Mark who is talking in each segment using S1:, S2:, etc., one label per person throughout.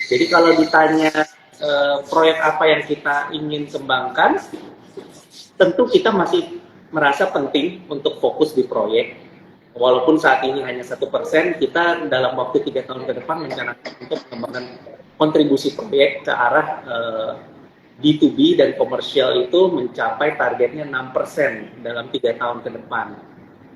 S1: Jadi kalau ditanya proyek apa yang kita ingin kembangkan, tentu kita masih merasa penting untuk fokus di proyek. Walaupun saat ini hanya 1%, kita dalam waktu 3 tahun ke depan merencanakan untuk mengembangkan kontribusi proyek ke arah B2B dan komersial itu mencapai targetnya 6% dalam 3 tahun ke depan.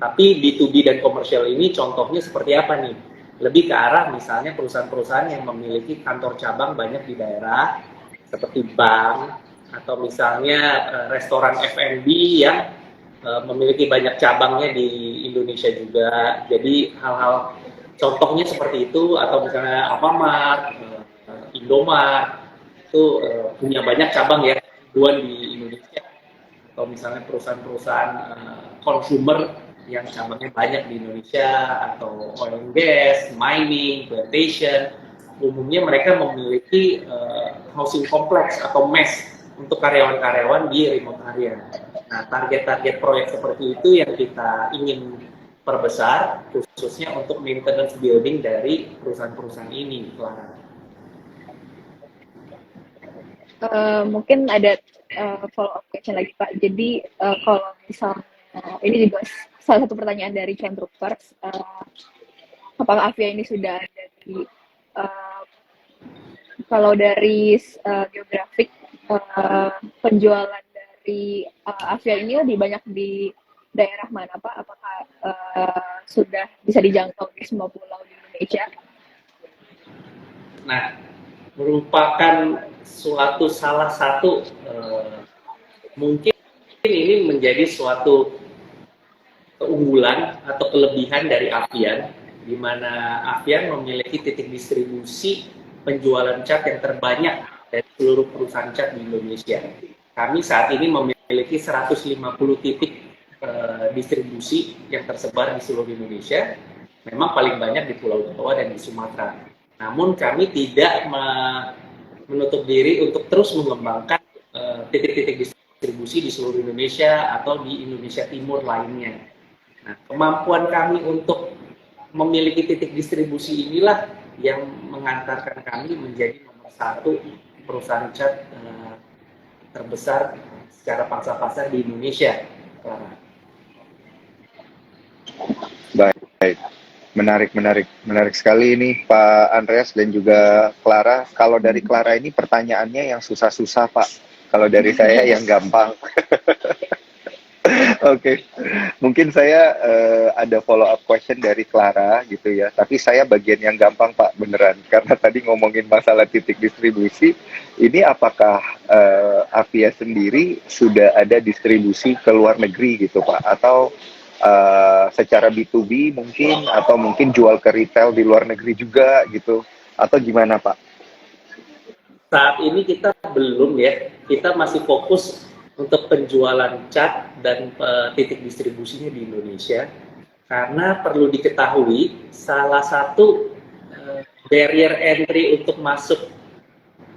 S1: Tapi B2B dan komersial ini contohnya seperti apa nih? Lebih ke arah misalnya perusahaan-perusahaan yang memiliki kantor cabang banyak di daerah, seperti bank, atau misalnya restoran F&B yang memiliki banyak cabangnya di Indonesia juga. Jadi hal-hal contohnya seperti itu, atau misalnya Alfamart, Indomart, itu punya banyak cabang ya, ribuan di Indonesia. Atau misalnya perusahaan-perusahaan consumer yang cabangnya banyak di Indonesia, atau oil and gas, mining, plantation. Umumnya mereka memiliki housing complex atau mesh untuk karyawan-karyawan di remote area. Nah, target-target proyek seperti itu yang kita ingin perbesar, khususnya untuk maintenance building dari perusahaan-perusahaan ini, Clara.
S2: Mungkin ada follow up question lagi Pak. Jadi kalau misalnya ini juga salah satu pertanyaan dari Chain Troopers, apakah Avia ini sudah ada di kalau dari geografik penjualan dari Avia ini lebih banyak di daerah mana Pak? Apakah sudah bisa dijangkau di semua pulau di Indonesia?
S1: Nah, merupakan salah satu mungkin ini menjadi suatu keunggulan atau kelebihan dari Avian, di mana Avian memiliki titik distribusi penjualan cat yang terbanyak dari seluruh perusahaan cat di Indonesia. Kami saat ini memiliki 150 titik distribusi yang tersebar di seluruh Indonesia. Memang paling banyak di Pulau Jawa dan di Sumatera. Namun kami tidak menutup diri untuk terus mengembangkan titik-titik distribusi di seluruh Indonesia atau di Indonesia Timur lainnya. Nah, kemampuan kami untuk memiliki titik distribusi inilah yang mengantarkan kami menjadi nomor satu perusahaan cat terbesar secara pangsa pasar di Indonesia.
S3: Baik, menarik sekali ini Pak Andreas dan juga Clara. Kalau dari Clara ini pertanyaannya yang susah-susah Pak. Kalau dari saya yang gampang. Oke, mungkin saya ada follow up question dari Clara gitu ya. Tapi saya bagian yang gampang Pak beneran. Karena tadi ngomongin masalah titik distribusi, ini apakah Avia sendiri sudah ada distribusi ke luar negeri gitu Pak? Atau secara B2B mungkin, atau mungkin jual ke retail di luar negeri juga gitu, atau gimana Pak?
S1: Saat ini kita belum ya, kita masih fokus untuk penjualan cat dan titik distribusinya di Indonesia, karena perlu diketahui salah satu barrier entry untuk masuk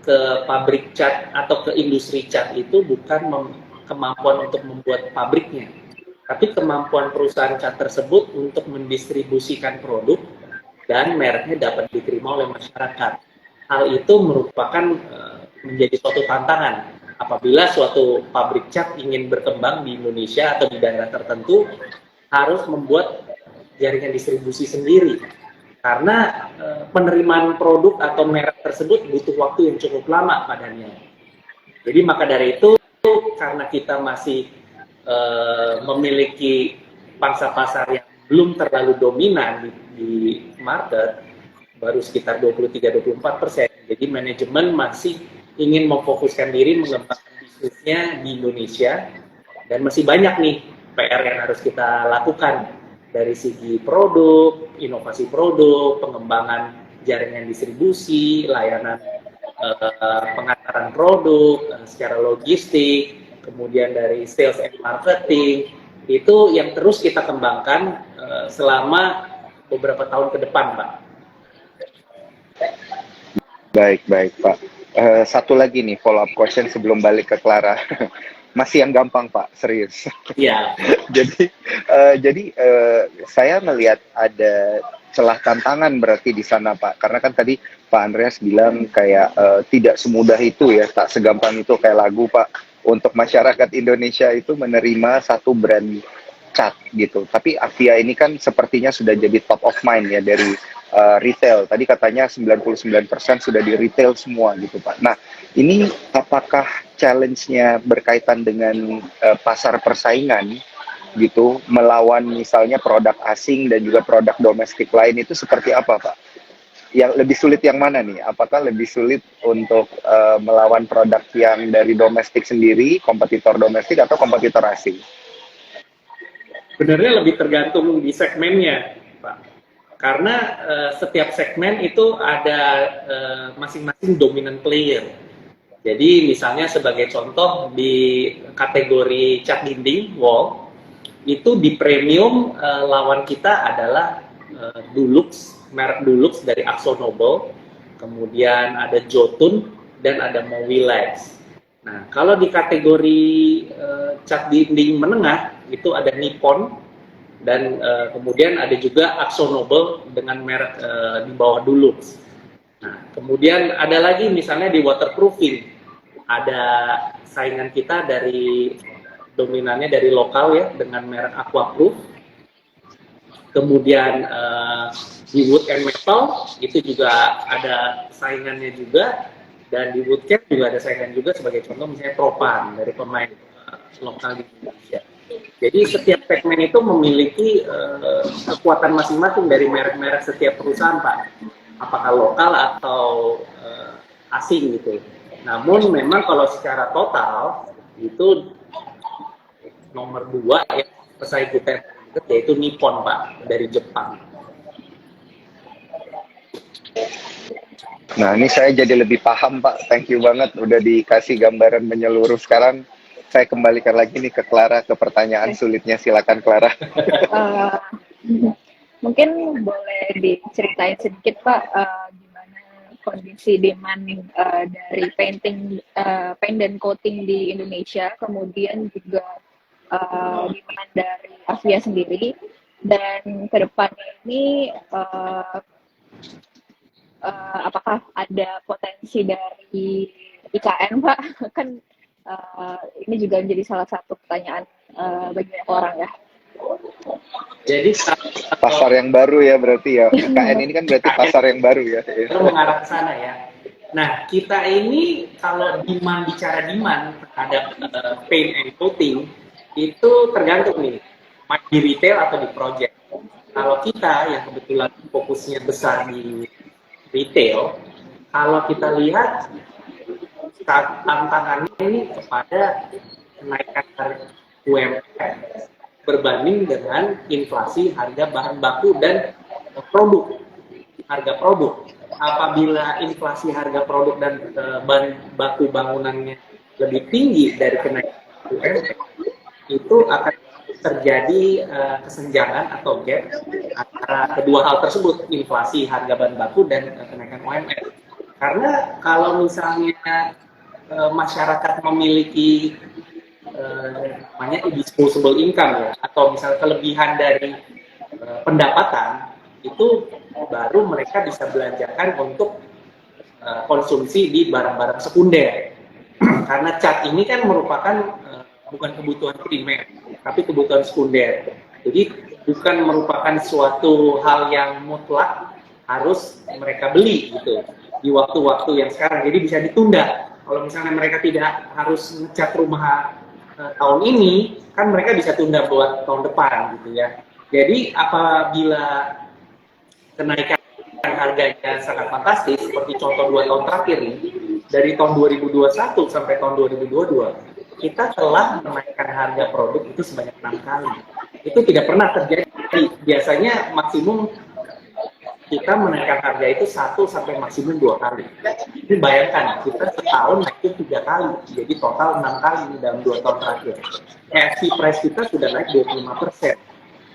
S1: ke pabrik cat atau ke industri cat itu bukan kemampuan untuk membuat pabriknya, tapi kemampuan perusahaan cat tersebut untuk mendistribusikan produk dan mereknya dapat diterima oleh masyarakat. Hal itu merupakan menjadi suatu tantangan apabila suatu pabrik cat ingin berkembang di Indonesia atau di daerah tertentu, harus membuat jaringan distribusi sendiri, karena penerimaan produk atau merek tersebut butuh waktu yang cukup lama padanya. Jadi maka dari itu, karena kita masih memiliki pangsa pasar yang belum terlalu dominan di market, baru sekitar 23-24%. Jadi manajemen masih ingin memfokuskan diri mengembangkan bisnisnya di Indonesia, dan masih banyak nih PR yang harus kita lakukan dari segi produk, inovasi produk, pengembangan jaringan distribusi, layanan pengantaran produk secara logistik, kemudian dari sales and marketing, itu yang terus kita kembangkan selama beberapa tahun ke depan, Pak.
S3: Baik Pak. Satu lagi nih follow up question sebelum balik ke Clara. masih yang gampang Pak, serius.
S1: Iya.
S3: Jadi saya melihat ada celah tantangan berarti di sana Pak, karena kan tadi Pak Andreas bilang kayak tidak semudah itu ya, tak segampang itu kayak lagu Pak, untuk masyarakat Indonesia itu menerima satu brand cat gitu. Tapi Avia ini kan sepertinya sudah jadi top of mind ya dari retail. Tadi katanya 99% sudah di retail semua gitu Pak. Nah, ini apakah challenge-nya berkaitan dengan pasar persaingan gitu, melawan misalnya produk asing dan juga produk domestik lain, itu seperti apa Pak? Yang lebih sulit yang mana nih? Apakah lebih sulit untuk melawan produk yang dari domestik sendiri, kompetitor domestik, atau kompetitor asing?
S1: Sebenarnya lebih tergantung di segmennya, Pak. Karena setiap segmen itu ada masing-masing dominant player. Jadi misalnya sebagai contoh di kategori cat dinding wall, itu di premium lawan kita adalah Dulux, merek Dulux dari Akzo Nobel, kemudian ada Jotun, dan ada Mowilex. Nah, kalau di kategori cat dinding menengah itu ada Nippon, dan kemudian ada juga Akzo Nobel dengan merek di bawah Dulux. Nah, kemudian ada lagi misalnya di waterproofing, ada saingan kita dari dominannya dari lokal ya dengan merek Aquaproof. Kemudian di wood and metal itu juga ada saingannya juga, dan di woodcare juga ada saingan juga, sebagai contoh misalnya Propan dari pemain lokal di Indonesia. Jadi setiap segmen itu memiliki kekuatan masing-masing dari merek-merek setiap perusahaan Pak, apakah lokal atau asing gitu. Namun memang kalau secara total itu nomor 2 ya pesaing kita yaitu Nippon Pak dari Jepang.
S3: Nah, ini saya jadi lebih paham Pak. Thank you banget udah dikasih gambaran menyeluruh. Sekarang saya kembalikan lagi nih ke Clara, ke pertanyaan sulitnya. Silakan Clara.
S2: Mungkin boleh diceritain sedikit Pak, gimana kondisi demand dari paint dan coating di Indonesia, kemudian juga demand dari Avia sendiri, dan kedepannya ini apakah ada potensi dari IKN Pak? Kan ini juga menjadi salah satu pertanyaan bagi banyak orang ya.
S1: Jadi
S3: pasar yang baru ya berarti ya. KN ini kan berarti pasar yang baru ya.
S1: Itu mengarah ke sana ya. Nah, kita ini kalau bicara demand terhadap paint and coating itu tergantung nih, di retail atau di project. Kalau kita yang kebetulan fokusnya besar di retail, kalau kita lihat tantangannya ini kepada kenaikan harga UMR berbanding dengan inflasi harga bahan baku dan harga produk. Apabila inflasi harga produk dan bahan baku bangunannya lebih tinggi dari kenaikan UMR, itu akan terjadi kesenjangan atau gap antara kedua hal tersebut, inflasi harga bahan baku dan kenaikan UMR. Karena kalau misalnya masyarakat memiliki namanya disposable income ya, atau misalnya kelebihan dari pendapatan, itu baru mereka bisa belanjakan untuk konsumsi di barang-barang sekunder. Karena cat ini kan merupakan bukan kebutuhan primer, tapi kebutuhan sekunder. Jadi bukan merupakan suatu hal yang mutlak harus mereka beli gitu di waktu-waktu yang sekarang. Jadi bisa ditunda. Kalau misalnya mereka tidak harus ngecat rumah tahun ini, kan mereka bisa tunda buat tahun depan gitu ya. Jadi apabila kenaikan harganya sangat fantastis, seperti contoh 2 tahun terakhir nih, dari tahun 2021 sampai tahun 2022, kita telah menaikkan harga produk itu sebanyak 6 kali. Itu tidak pernah terjadi. Biasanya maksimum kita menaikkan harga itu 1 sampai maksimum 2 kali. Jadi bayangkan, kita setahun naik 3 kali, jadi total 6 kali dalam 2 tahun terakhir. KFC price kita sudah naik 25%.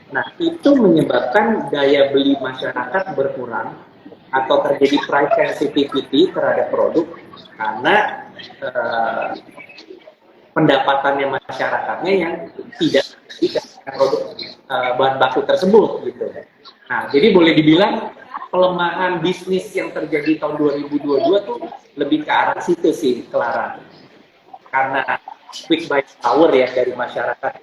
S1: Nah, itu menyebabkan daya beli masyarakat berkurang atau terjadi price sensitivity terhadap produk karena pendapatannya masyarakatnya yang tidak terjadi karena produk bahan baku tersebut gitu. Nah, jadi boleh dibilang pelemahan bisnis yang terjadi tahun 2022 tuh lebih ke arah situ sih, Clara. Karena quick buy power ya dari masyarakat.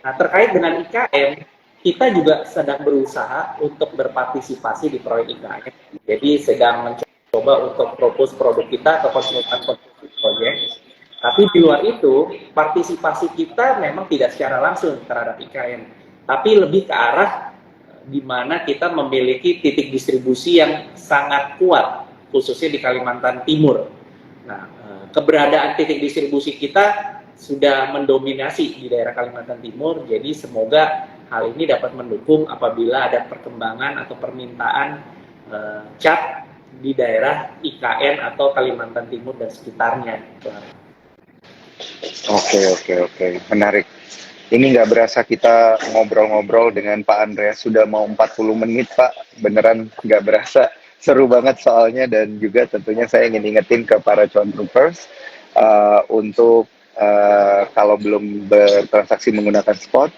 S1: Nah, terkait dengan IKM, kita juga sedang berusaha untuk berpartisipasi di proyek IKM. Jadi sedang mencoba untuk propose produk kita ke konsultan-konsultan proyek. Tapi di luar itu, partisipasi kita memang tidak secara langsung terhadap IKM, tapi lebih ke arah di mana kita memiliki titik distribusi yang sangat kuat, khususnya di Kalimantan Timur. Nah, keberadaan titik distribusi kita sudah mendominasi di daerah Kalimantan Timur, jadi semoga hal ini dapat mendukung apabila ada perkembangan atau permintaan cat di daerah IKN atau Kalimantan Timur dan sekitarnya.
S3: Oke, menarik. Ini nggak berasa kita ngobrol-ngobrol dengan Pak Andreas sudah mau 40 menit, Pak. Beneran nggak berasa. Seru banget soalnya, dan juga tentunya saya ingin ingetin ke para cuan troopers untuk kalau belum bertransaksi menggunakan spot,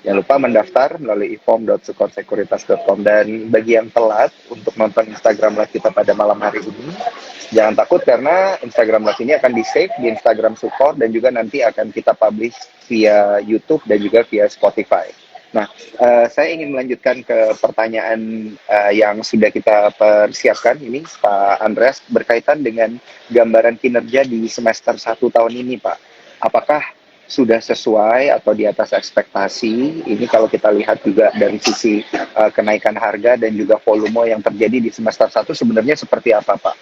S3: jangan lupa mendaftar melalui ifom.sukorsekuritas.com. Dan bagi yang telat untuk nonton Instagram Live kita pada malam hari ini, jangan takut karena Instagram Live ini akan di-save di Instagram Sukor dan juga nanti akan kita publish via YouTube dan juga via Spotify. Nah, saya ingin melanjutkan ke pertanyaan yang sudah kita persiapkan ini, Pak Andreas, berkaitan dengan gambaran kinerja di semester 1 tahun ini, Pak. Apakah sudah sesuai atau di atas ekspektasi? Ini kalau kita lihat juga dari sisi kenaikan harga dan juga volume yang terjadi di semester 1 sebenarnya seperti apa, Pak?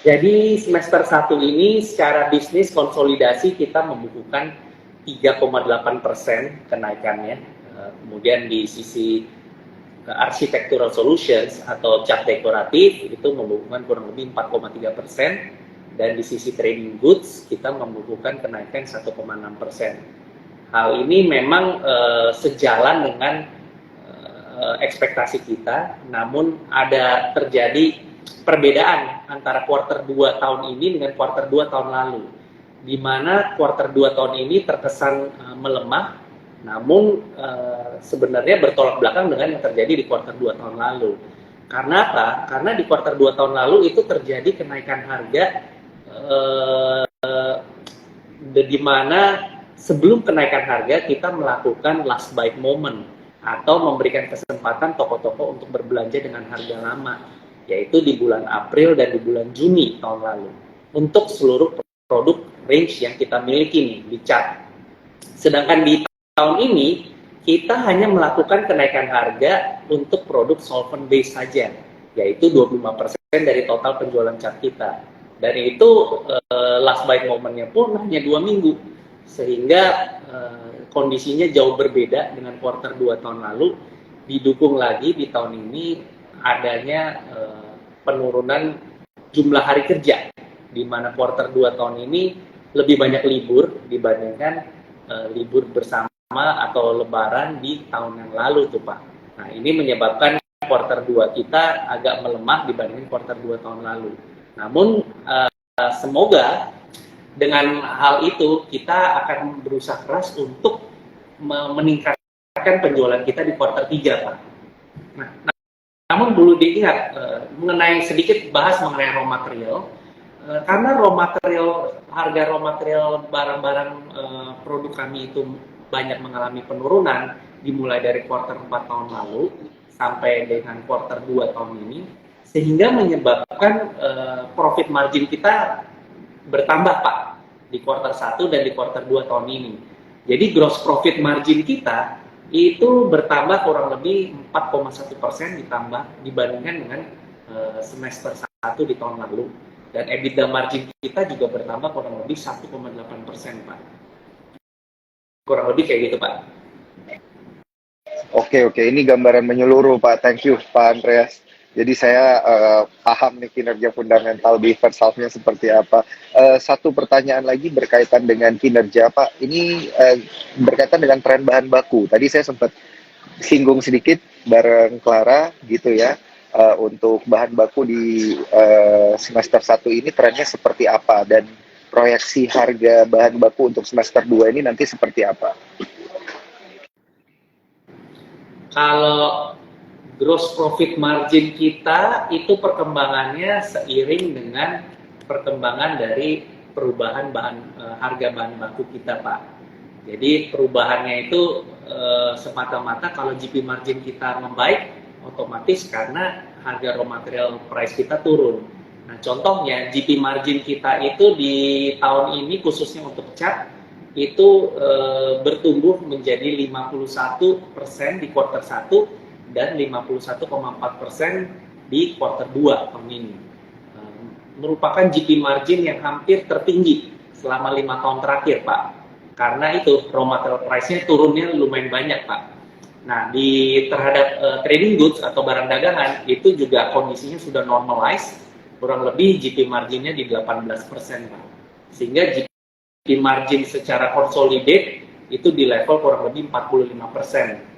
S1: Jadi semester 1 ini secara bisnis konsolidasi kita membukukan 3,8% kenaikannya. Kemudian di sisi architectural solutions atau cat dekoratif itu membukukan kurang lebih 4,3%. Dan di sisi trading goods kita membukukan kenaikan 1,6%. Hal ini memang sejalan dengan ekspektasi kita, namun ada terjadi perbedaan antara kuarter 2 tahun ini dengan kuarter 2 tahun lalu, di mana kuarter 2 tahun ini terkesan melemah, namun sebenarnya bertolak belakang dengan yang terjadi di kuarter 2 tahun lalu. Karena apa? Karena di kuarter 2 tahun lalu itu terjadi kenaikan harga di mana sebelum kenaikan harga kita melakukan last buy moment atau memberikan kesempatan toko-toko untuk berbelanja dengan harga lama, yaitu di bulan April dan di bulan Juni tahun lalu untuk seluruh produk range yang kita miliki nih di cat. Sedangkan di tahun ini kita hanya melakukan kenaikan harga untuk produk solvent base saja, yaitu 25% dari total penjualan cat kita. Dan itu last buy momentnya pun hanya 2 minggu, sehingga kondisinya jauh berbeda dengan kuarter 2 tahun lalu. Didukung lagi di tahun ini adanya penurunan jumlah hari kerja, di mana kuarter 2 tahun ini lebih banyak libur dibandingkan libur bersama atau lebaran di tahun yang lalu tuh, Pak. Nah, ini menyebabkan kuarter 2 kita agak melemah dibandingkan kuarter 2 tahun lalu. Namun semoga dengan hal itu kita akan berusaha keras untuk meningkatkan penjualan kita di kuarter 3, Pak. Nah, namun perlu diingat mengenai sedikit bahas mengenai raw material, karena harga raw material barang-barang produk kami itu banyak mengalami penurunan dimulai dari kuarter 4 tahun lalu sampai dengan kuarter 2 tahun ini, sehingga menyebabkan profit margin kita bertambah, Pak, di kuarter 1 dan di kuarter 2 tahun ini. Jadi gross profit margin kita itu bertambah kurang lebih 4,1% ditambah dibandingkan dengan semester 1 di tahun lalu. Dan EBITDA margin kita juga bertambah kurang lebih 1,8%, Pak. Kurang lebih kayak gitu, Pak.
S3: Oke, ini gambaran menyeluruh, Pak. Thank you, Pak Andreas. Jadi saya paham nih kinerja fundamental di first half-nya seperti apa. Satu pertanyaan lagi berkaitan dengan kinerja, Pak. Ini berkaitan dengan tren bahan baku. Tadi saya sempat singgung sedikit bareng Clara gitu ya. Untuk bahan baku di semester 1 ini trennya seperti apa, dan proyeksi harga bahan baku untuk semester 2 ini nanti seperti apa?
S1: Kalau gross profit margin kita itu perkembangannya seiring dengan perkembangan dari perubahan harga bahan baku kita, Pak. Jadi perubahannya itu semata-mata kalau GP margin kita membaik, otomatis karena harga raw material price kita turun. Nah, contohnya GP margin kita itu di tahun ini khususnya untuk cat itu bertumbuh menjadi 51% di kuartal 1 dan 51,4% di kuartal 2 tahun ini. Merupakan GP margin yang hampir tertinggi selama 5 tahun terakhir, Pak. Karena itu raw material price-nya turunnya lumayan banyak, Pak. Nah, terhadap trading goods atau barang dagangan itu juga kondisinya sudah normalize, kurang lebih GP marginnya di 18%, Pak. Sehingga GP margin secara consolidate itu di level kurang lebih 45%.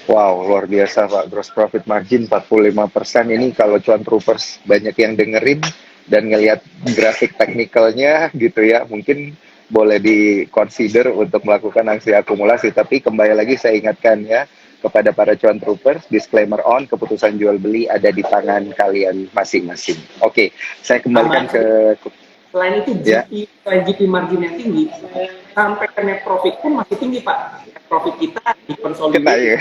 S3: Wow, luar biasa Pak. Gross profit margin 45% ini kalau cuan troopers banyak yang dengerin dan ngelihat grafik teknikalnya gitu ya, mungkin boleh di-consider untuk melakukan aksi akumulasi. Tapi kembali lagi saya ingatkan ya, kepada para cuan troopers, disclaimer on, keputusan jual beli ada di tangan kalian masing-masing. Oke, saya kembalikan ke...
S1: Selain itu,
S3: ya.
S1: selain GP margin yang tinggi, sampai ke net profit pun masih tinggi, Pak. Net profit kita di konsolidasi.
S3: Ya.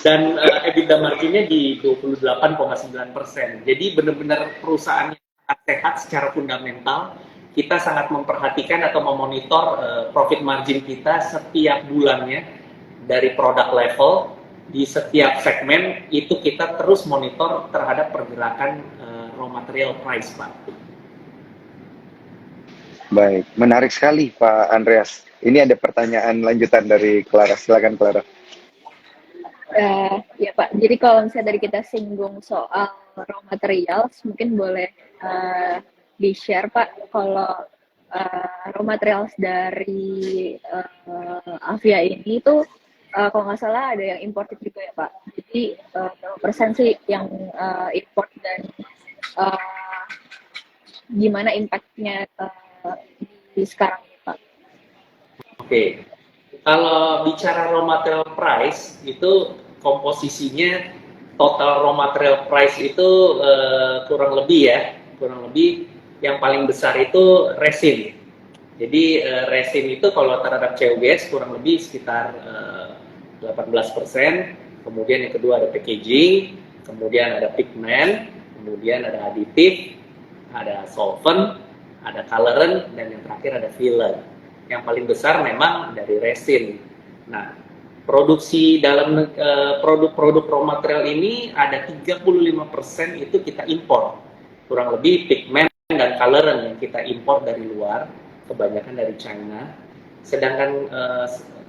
S1: Dan EBITDA marginnya di 28,9%. Jadi benar-benar perusahaan yang sangat sehat secara fundamental. Kita sangat memperhatikan atau memonitor profit margin kita setiap bulannya dari produk level, di setiap segmen itu kita terus monitor terhadap pergerakan raw material price, Pak.
S3: Baik, menarik sekali Pak Andreas. Ini ada pertanyaan lanjutan dari Clara. Silakan Clara.
S2: Ya Pak, jadi kalau misalnya dari kita singgung soal raw materials, mungkin boleh di-share Pak, kalau raw materials dari Avia ini tuh kalau nggak salah ada yang imported juga ya Pak. Jadi berapa persen sih yang import dan gimana impact-nya di sekarang Pak?
S1: Oke. Kalau bicara raw material price itu komposisinya total raw material price itu kurang lebih yang paling besar itu resin. Jadi resin itu kalau terhadap COGS kurang lebih sekitar 18%, kemudian yang kedua ada packaging, kemudian ada pigment, kemudian ada aditif, ada solvent, ada colorant, dan yang terakhir ada filler. Yang paling besar memang dari resin. Nah, produksi dalam produk-produk raw material ini ada 35% itu kita impor. Kurang lebih pigment dan colorant yang kita impor dari luar, kebanyakan dari China. Sedangkan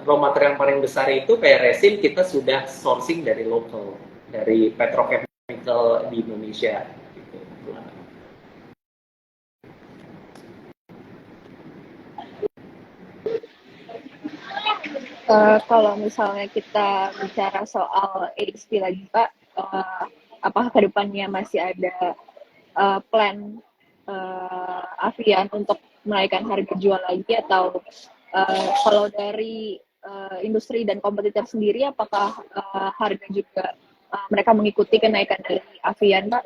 S1: raw material yang paling besar itu kayak resin kita sudah sourcing dari lokal, dari petrochemical di Indonesia.
S2: Kalau misalnya kita bicara soal ASP lagi Pak, apakah kedepannya masih ada plan Avian untuk menaikkan harga jual lagi, atau kalau dari industri dan kompetitor sendiri apakah harga juga mereka mengikuti kenaikan dari Avian Pak?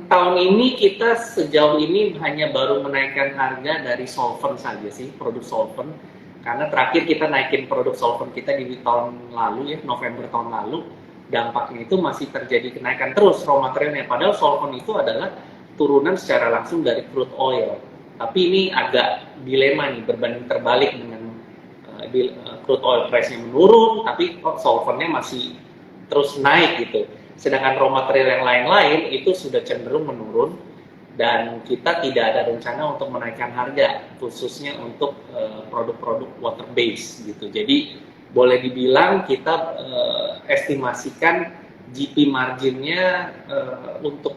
S1: Tahun ini kita sejauh ini hanya baru menaikkan harga dari solvent saja sih, produk solvent. Karena terakhir kita naikin produk solvent kita di tahun lalu ya, November tahun lalu, dampaknya itu masih terjadi kenaikan terus raw materialnya. Padahal solvent itu adalah turunan secara langsung dari crude oil. Tapi ini agak dilema nih, berbanding terbalik dengan crude oil price-nya menurun, tapi kok solventnya masih terus naik gitu. Sedangkan raw material yang lain-lain itu sudah cenderung menurun, dan kita tidak ada rencana untuk menaikkan harga, khususnya untuk produk-produk water base gitu. Jadi boleh dibilang kita estimasikan GP marginnya untuk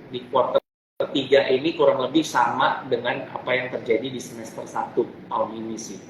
S1: di kuartal ketiga ini kurang lebih sama dengan apa yang terjadi di semester 1 tahun ini sih.